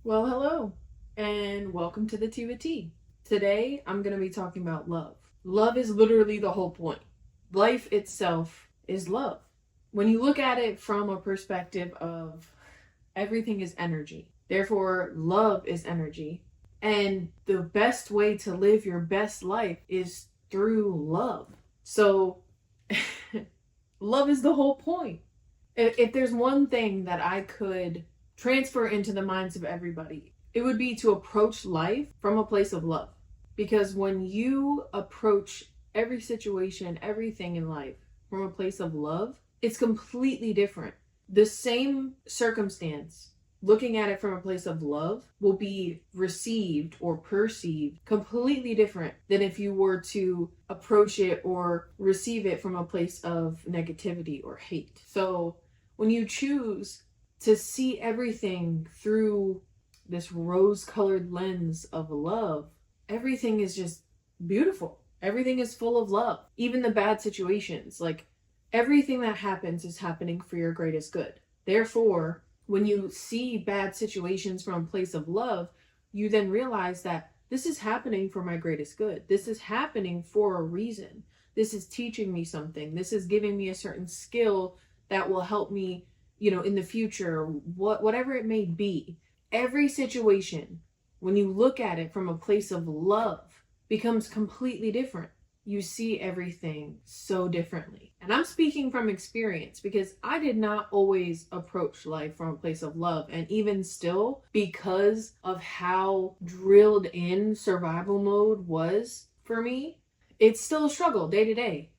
Well, hello, and welcome to the Tea with Tea. Today, I'm going to be talking about love. Love is literally the whole point. Life itself is love. When you look at it from a perspective of everything is energy, therefore, love is energy, and the best way to live your best life is through love. So, love is the whole point. If there's one thing that I could transfer into the minds of everybody, it would be to approach life from a place of love. Because when you approach every situation, everything in life from a place of love, it's completely different. The same circumstance, looking at it from a place of love, will be received or perceived completely different than if you were to approach it or receive it from a place of negativity or hate. So when you choose to see everything through this rose-colored lens of love, everything is just beautiful. Everything is full of love. Even the bad situations, like everything that happens is happening for your greatest good. Therefore, when you see bad situations from a place of love, you then realize that this is happening for my greatest good. This is happening for a reason. This is teaching me something. This is giving me a certain skill that will help me, in the future, whatever it may be. Every situation, when you look at it from a place of love, becomes completely different. You see everything so differently. And I'm speaking from experience because I did not always approach life from a place of love. And even still, because of how drilled in survival mode was for me, it's still a struggle day to day.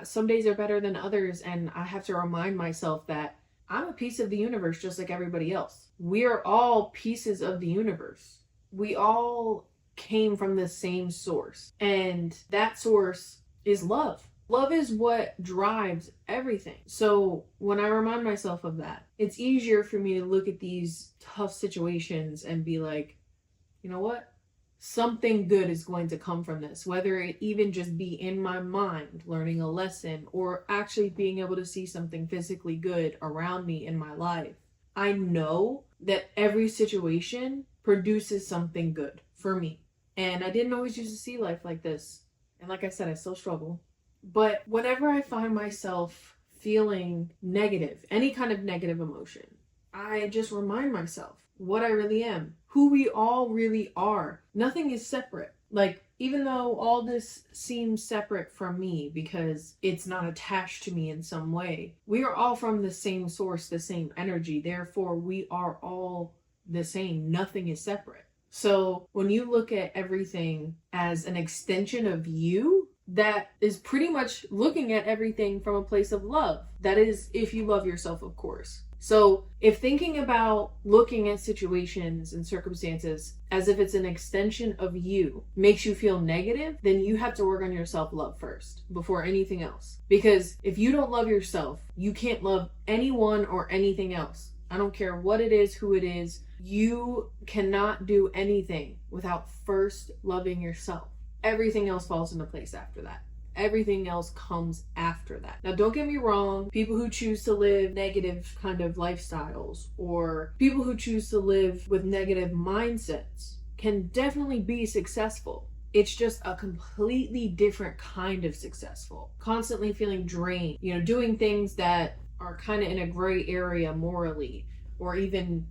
Some days are better than others, and I have to remind myself that I'm a piece of the universe just like everybody else. We are all pieces of the universe. We all came from the same source, and that source is love. Love is what drives everything. So when I remind myself of that, it's easier for me to look at these tough situations and be like, you know what? Something good is going to come from this, whether it even just be in my mind, learning a lesson, or actually being able to see something physically good around me in my life. I know that every situation produces something good for me. And I didn't always used to see life like this. And like I said, I still struggle. But whenever I find myself feeling negative, any kind of negative emotion, I just remind myself what I really am, who we all really are. Nothing is separate. Like, even though all this seems separate from me because it's not attached to me in some way, we are all from the same source, the same energy. Therefore, we are all the same. Nothing is separate. So when you look at everything as an extension of you, that is pretty much looking at everything from a place of love. That is, if you love yourself, of course. So if thinking about looking at situations and circumstances as if it's an extension of you makes you feel negative, then you have to work on your self-love first before anything else. Because if you don't love yourself, you can't love anyone or anything else. I don't care what it is, who it is. You cannot do anything without first loving yourself. Everything else falls into place after that. Everything else comes after that. Now, don't get me wrong. People who choose to live negative kind of lifestyles, or people who choose to live with negative mindsets, can definitely be successful. It's just a completely different kind of successful. Constantly feeling drained, doing things that are kind of in a gray area morally, or even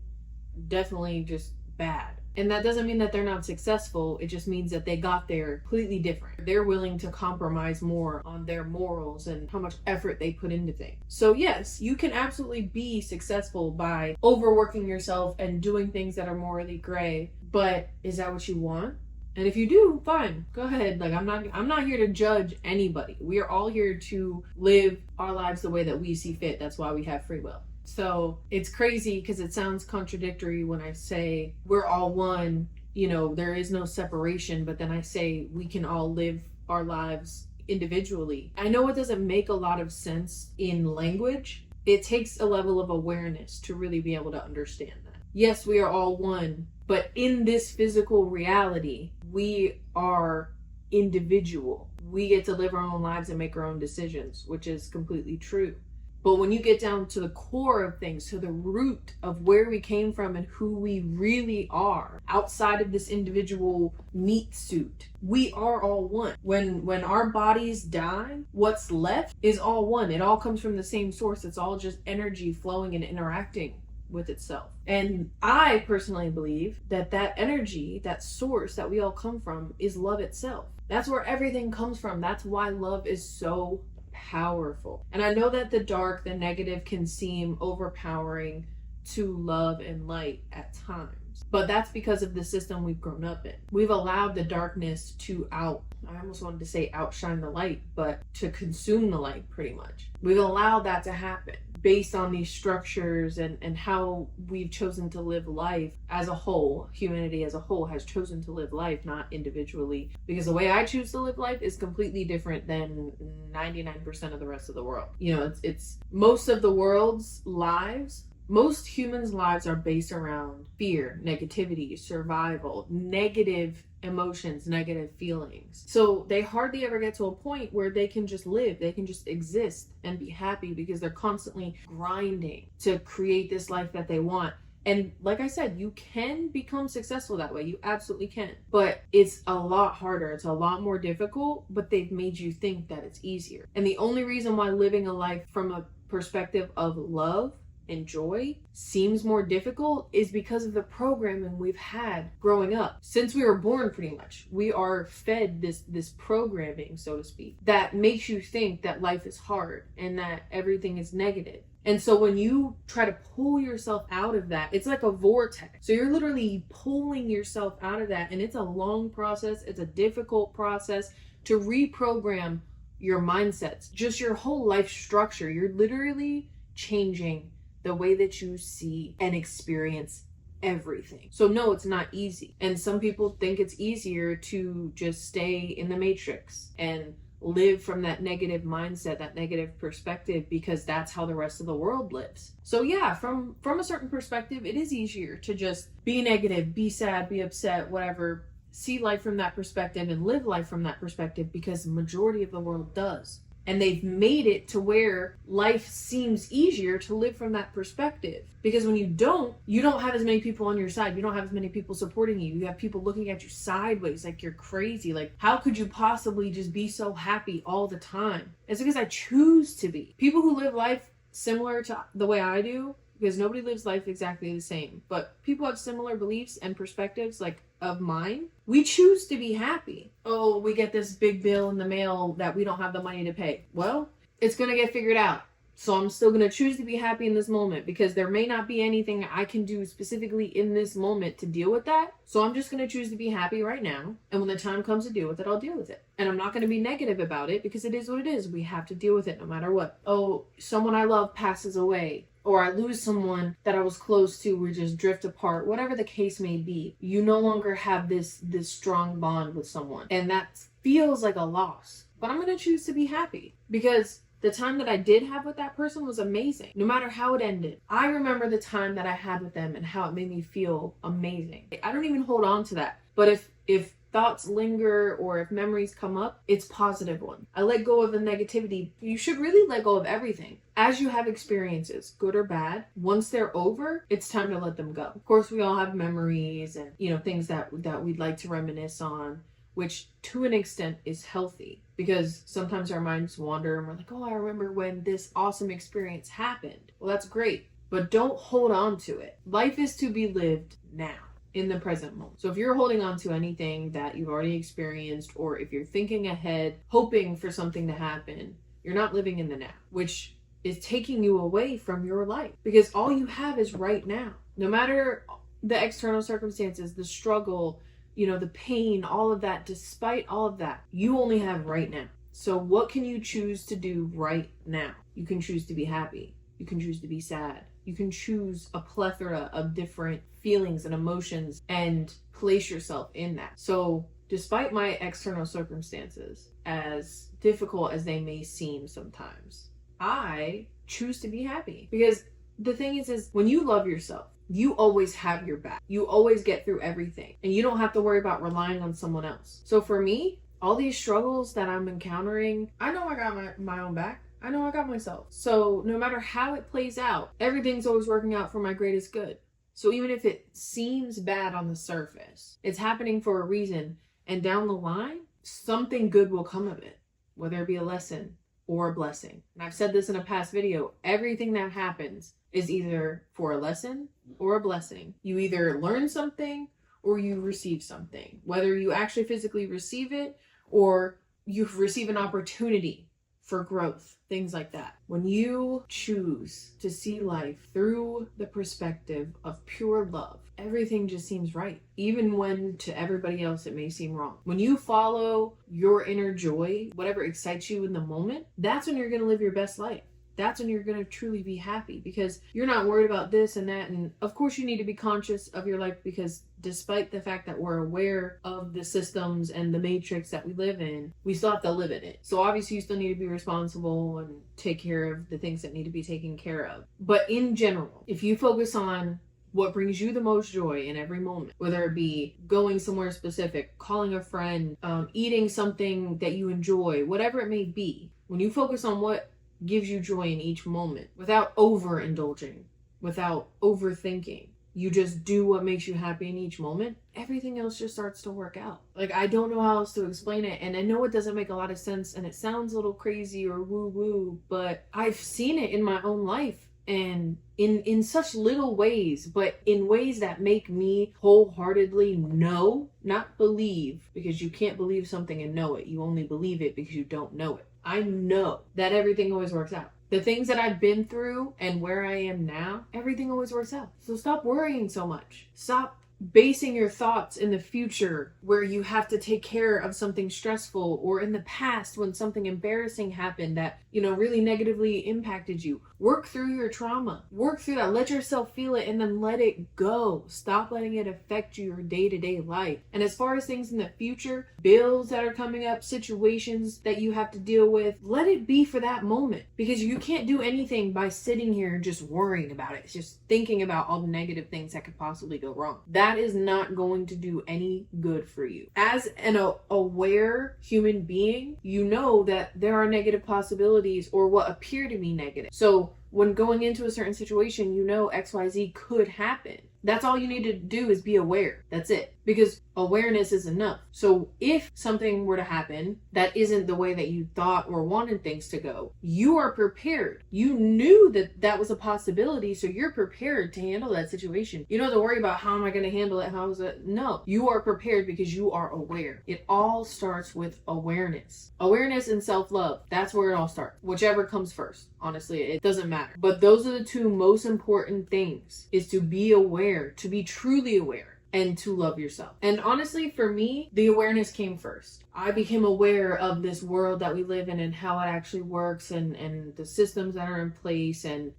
definitely just bad. And that doesn't mean that they're not successful. It just means that they got there completely different. They're willing to compromise more on their morals and how much effort they put into things. So yes, you can absolutely be successful by overworking yourself and doing things that are morally gray. But is that what you want? And if you do, fine, go ahead. Like, I'm not here to judge anybody. We are all here to live our lives the way that we see fit. That's why we have free will. So it's crazy because it sounds contradictory when I say we're all one, there is no separation, but then I say we can all live our lives individually. I know it doesn't make a lot of sense in language. It takes a level of awareness to really be able to understand that. Yes, we are all one, but in this physical reality, we are individual. We get to live our own lives and make our own decisions, which is completely true. But when you get down to the core of things, to the root of where we came from and who we really are, outside of this individual meat suit, we are all one. When our bodies die, what's left is all one. It all comes from the same source. It's all just energy flowing and interacting with itself. And I personally believe that that energy, that source that we all come from, is love itself. That's where everything comes from. That's why love is so powerful. And I know that the dark, the negative can seem overpowering to love and light at times, but that's because of the system we've grown up in. We've allowed the darkness to I almost wanted to say outshine the light, but to consume the light, pretty much. We've allowed that to happen based on these structures and how we've chosen to live life as a whole. Humanity as a whole has chosen to live life, not individually, because the way I choose to live life is completely different than 99% of the rest of the world. You know, it's most of the world's lives, most humans' lives are based around fear, negativity, survival, negative emotions, negative feelings. So they hardly ever get to a point where they can just live, they can just exist and be happy, because they're constantly grinding to create this life that they want. And like I said, you can become successful that way. You absolutely can. But it's a lot harder. It's a lot more difficult, but they've made you think that it's easier. And the only reason why living a life from a perspective of love and joy seems more difficult is because of the programming we've had growing up. Since we were born, pretty much, we are fed this programming, so to speak, that makes you think that life is hard and that everything is negative. And so when you try to pull yourself out of that, it's like a vortex. So you're literally pulling yourself out of that, and it's a long process. It's a difficult process to reprogram your mindsets, just your whole life structure. You're literally changing the way that you see and experience everything. So no, it's not easy. And some people think it's easier to just stay in the matrix and live from that negative mindset, that negative perspective, because that's how the rest of the world lives. So yeah, from a certain perspective, it is easier to just be negative, be sad, be upset, whatever, see life from that perspective and live life from that perspective, because the majority of the world does. And they've made it to where life seems easier to live from that perspective. Because when you don't have as many people on your side. You don't have as many people supporting you. You have people looking at you sideways like you're crazy. Like, how could you possibly just be so happy all the time? It's because I choose to be. People who live life similar to the way I do, because nobody lives life exactly the same, but people have similar beliefs and perspectives like of mine. We choose to be happy. Oh, we get this big bill in the mail that we don't have the money to pay. Well, it's going to get figured out. So I'm still going to choose to be happy in this moment, because there may not be anything I can do specifically in this moment to deal with that. So I'm just going to choose to be happy right now. And when the time comes to deal with it, I'll deal with it. And I'm not going to be negative about it, because it is what it is. We have to deal with it no matter what. Oh, someone I love passes away, or I lose someone that I was close to, we just drift apart, whatever the case may be. You no longer have this strong bond with someone. And that feels like a loss. But I'm going to choose to be happy, because the time that I did have with that person was amazing, no matter how it ended. I remember the time that I had with them and how it made me feel amazing. I don't even hold on to that. But if thoughts linger or if memories come up, it's positive ones. I let go of the negativity. You should really let go of everything. As you have experiences, good or bad, once they're over, it's time to let them go. Of course, we all have memories and, things that we'd like to reminisce on, which to an extent is healthy, because sometimes our minds wander and we're like, oh, I remember when this awesome experience happened. Well, that's great, but don't hold on to it. Life is to be lived now, in the present moment. So if you're holding on to anything that you've already experienced, or if you're thinking ahead, hoping for something to happen, you're not living in the now, which is taking you away from your life, because all you have is right now. No matter the external circumstances, the struggle, the pain, all of that, despite all of that, you only have right now. So what can you choose to do right now? You can choose to be happy. You can choose to be sad. You can choose a plethora of different feelings and emotions and place yourself in that. So despite my external circumstances, as difficult as they may seem sometimes, I choose to be happy. Because the thing is when you love yourself, you always have your back. You always get through everything, and you don't have to worry about relying on someone else. So for me, all these struggles that I'm encountering, I know I got my own back. I know I got myself. So no matter how it plays out, everything's always working out for my greatest good. So even if it seems bad on the surface, it's happening for a reason. And down the line, something good will come of it, whether it be a lesson or a blessing. And I've said this in a past video, everything that happens is either for a lesson or a blessing. You either learn something or you receive something, whether you actually physically receive it or you receive an opportunity for growth, things like that. When you choose to see life through the perspective of pure love, everything just seems right, even when to everybody else it may seem wrong. When you follow your inner joy, whatever excites you in the moment, that's when you're going to live your best life. That's when you're going to truly be happy, because you're not worried about this and that. And of course you need to be conscious of your life, because despite the fact that we're aware of the systems and the matrix that we live in, we still have to live in it. So obviously you still need to be responsible and take care of the things that need to be taken care of. But in general, if you focus on what brings you the most joy in every moment, whether it be going somewhere specific, calling a friend, eating something that you enjoy, whatever it may be, when you focus on what gives you joy in each moment without overindulging, without overthinking, you just do what makes you happy in each moment, everything else just starts to work out. Like, I don't know how else to explain it, and I know it doesn't make a lot of sense and it sounds a little crazy or woo woo, but I've seen it in my own life, and in such little ways, but in ways that make me wholeheartedly know, not believe, because you can't believe something and know it. You only believe it because you don't know it. I know that everything always works out. The things that I've been through and where I am now, everything always works out. So stop worrying so much. Stop basing your thoughts in the future where you have to take care of something stressful, or in the past when something embarrassing happened that, really negatively impacted you. Work through your trauma. Work through that. Let yourself feel it and then let it go. Stop letting it affect your day-to-day life. And as far as things in the future, bills that are coming up, situations that you have to deal with, let it be for that moment, because you can't do anything by sitting here and just worrying about it. It's just thinking about all the negative things that could possibly go wrong. That is not going to do any good for you. As an aware human being, you know that there are negative possibilities or what appear to be negative. So when going into a certain situation, XYZ could happen. That's all you need to do is be aware. That's it. Because awareness is enough. So if something were to happen that isn't the way that you thought or wanted things to go, you are prepared. You knew that that was a possibility, so you're prepared to handle that situation. You don't have to worry about how am I going to handle it? How is it? No, you are prepared because you are aware. It all starts with awareness. Awareness and self-love. That's where it all starts. Whichever comes first. Honestly, it doesn't matter. But those are the two most important things, is to be aware, to be truly aware, and to love yourself. And honestly, for me, the awareness came first. I became aware of this world that we live in and how it actually works, and the systems that are in place, and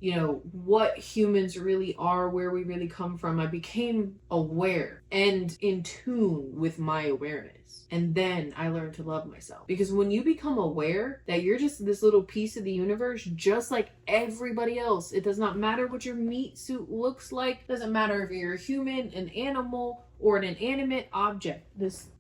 what humans really are, where we really come from. I became aware and in tune with my awareness. And then I learned to love myself. Because when you become aware that you're just this little piece of the universe, just like everybody else, it does not matter what your meat suit looks like. It doesn't matter if you're a human, an animal, or an inanimate object.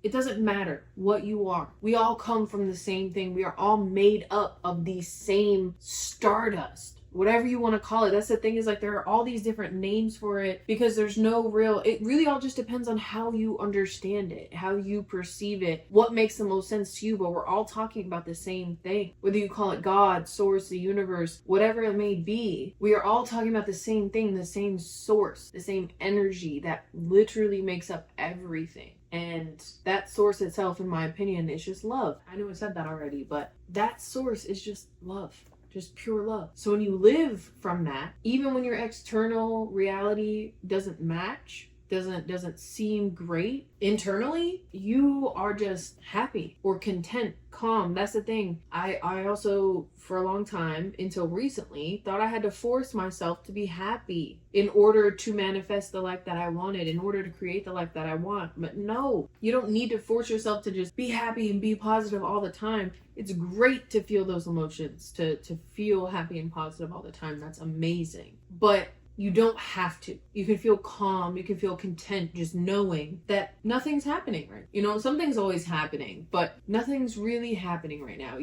It doesn't matter what you are. We all come from the same thing. We are all made up of the same stardust. Whatever you want to call it. That's the thing, is like there are all these different names for it, because there's no real, it really all just depends on how you understand it, how you perceive it, what makes the most sense to you. But we're all talking about the same thing. Whether you call it God, source, the universe, whatever it may be, we are all talking about the same thing, the same source, the same energy that literally makes up everything. And that source itself, in my opinion, is just love. I know I said that already, but that source is just love. Just pure love. So when you live from that, even when your external reality doesn't match, doesn't seem great, internally, you are just happy or content, calm. That's the thing. I also, for a long time, until recently, thought I had to force myself to be happy in order to manifest the life that I wanted, in order to create the life that I want. But no, you don't need to force yourself to just be happy and be positive all the time. It's great to feel those emotions, to feel happy and positive all the time. That's amazing. But you don't have to. You can feel calm, you can feel content just knowing that nothing's happening right. You know, something's always happening, but nothing's really happening right now.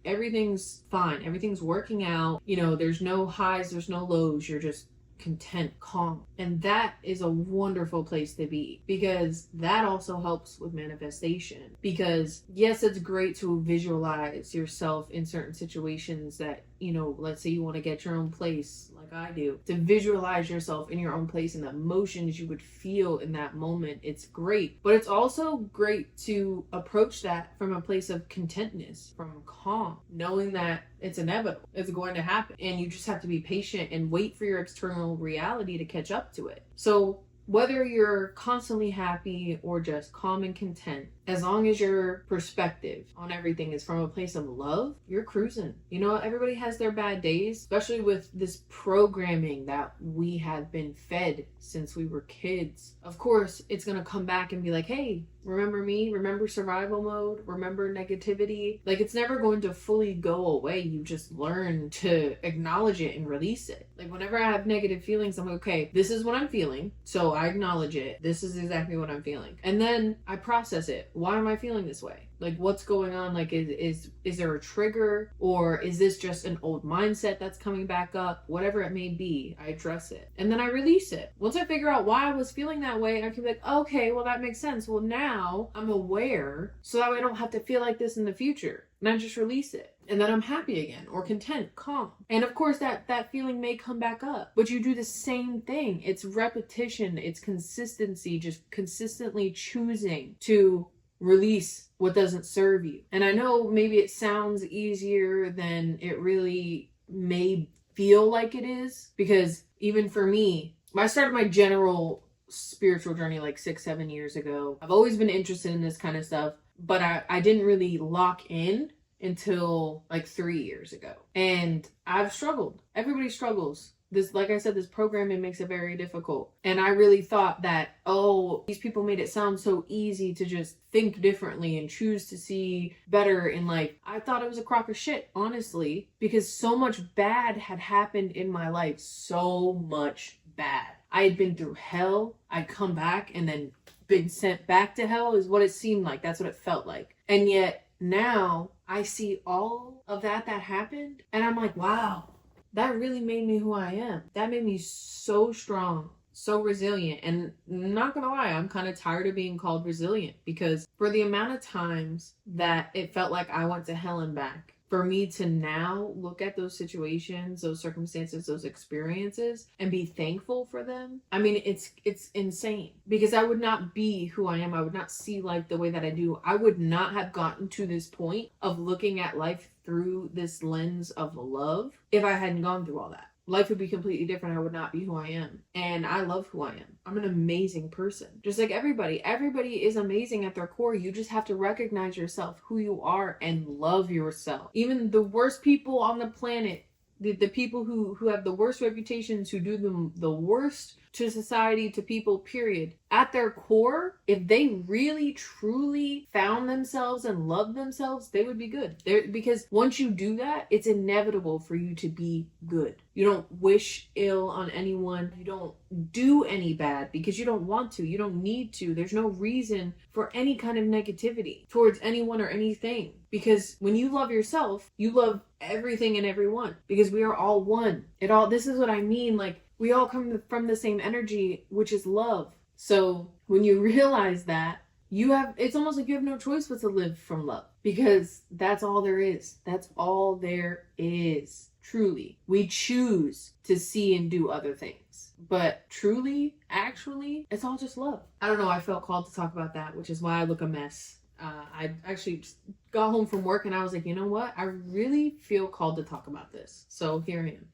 Everything's fine. Everything's working out. You know, there's no highs, there's no lows. You're just content, calm. And that is a wonderful place to be, because that also helps with manifestation. Because yes, it's great to visualize yourself in certain situations that, you know, let's say you want to get your own place, like I do, to visualize yourself in your own place and the emotions you would feel in that moment. It's great, but it's also great to approach that from a place of contentness, from calm, knowing that it's inevitable, it's going to happen, and you just have to be patient and wait for your external reality to catch up to it. So whether you're constantly happy or just calm and content, as long as your perspective on everything is from a place of love, you're cruising. You know, everybody has their bad days, especially with this programming that we have been fed since we were kids. Of course, it's going to come back and be like, hey, remember me? Remember survival mode? Remember negativity? Like, it's never going to fully go away. You just learn to acknowledge it and release it. Like, whenever I have negative feelings, I'm like, okay, this is what I'm feeling. So I acknowledge it. This is exactly what I'm feeling. And then I process it. Why am I feeling this way? Like, what's going on? Like, is there a trigger, or is this just an old mindset that's coming back up? Whatever it may be, I address it and then I release it. Once I figure out why I was feeling that way, I can be like, okay, well, that makes sense. Well, now I'm aware, so that way I don't have to feel like this in the future. And I just release it. And then I'm happy again, or content, calm. And of course that feeling may come back up, but you do the same thing. It's repetition, it's consistency, just consistently choosing to release what doesn't serve you. And I know maybe it sounds easier than it really may feel like it is, because even for me, I started my general spiritual journey like 6-7 years ago. I've always been interested in this kind of stuff, but I didn't really lock in until like 3 years ago. And I've struggled. Everybody struggles. This, like I said, this programming makes it very difficult. And I really thought that, oh, these people made it sound so easy to just think differently and choose to see better in life. I thought it was a crock of shit, honestly, because so much bad had happened in my life. So much bad. I had been through hell. I'd come back and then been sent back to hell is what it seemed like. That's what it felt like. And yet now I see all of that happened, and I'm like, wow, that really made me who I am. That made me so strong, so resilient. And not gonna lie, I'm kind of tired of being called resilient, because for the amount of times that it felt like I went to hell and back, for me to now look at those situations, those circumstances, those experiences, and be thankful for them, I mean, it's insane. Because I would not be who I am. I would not see life the way that I do. I would not have gotten to this point of looking at life through this lens of love if I hadn't gone through all that. Life would be completely different. I would not be who I am. And I love who I am. I'm an amazing person. Just like everybody. Everybody is amazing at their core. You just have to recognize yourself, who you are, and love yourself. Even the worst people on the planet, the people who have the worst reputations, who do the worst to society, to people, period, at their core, if they really truly found themselves and loved themselves, they would be good. Because once you do that, it's inevitable for you to be good. You don't wish ill on anyone. You don't do any bad because you don't want to. You don't need to. There's no reason for any kind of negativity towards anyone or anything. Because when you love yourself, you love everything and everyone. Because we are all one. This is what I mean. Like, we all come from the same energy, which is love. So when you realize that, it's almost like you have no choice but to live from love, because that's all there is. That's all there is. Truly. We choose to see and do other things. But truly, actually, it's all just love. I don't know. I felt called to talk about that, which is why I look a mess. I actually got home from work and I was like, you know what? I really feel called to talk about this. So here I am.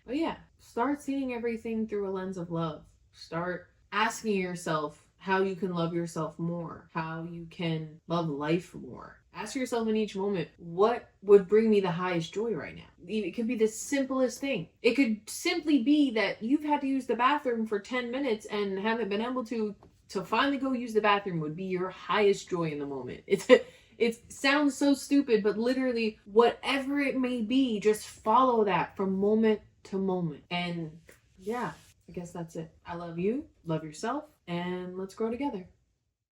But yeah, start seeing everything through a lens of love. Start asking yourself how you can love yourself more, how you can love life more. Ask yourself in each moment, what would bring me the highest joy right now? It could be the simplest thing. It could simply be that you've had to use the bathroom for 10 minutes and haven't been able to finally go use the bathroom would be your highest joy in the moment. It sounds so stupid, but literally whatever it may be, just follow that from moment to moment. And yeah, I guess that's it. I love you, love yourself, and let's grow together.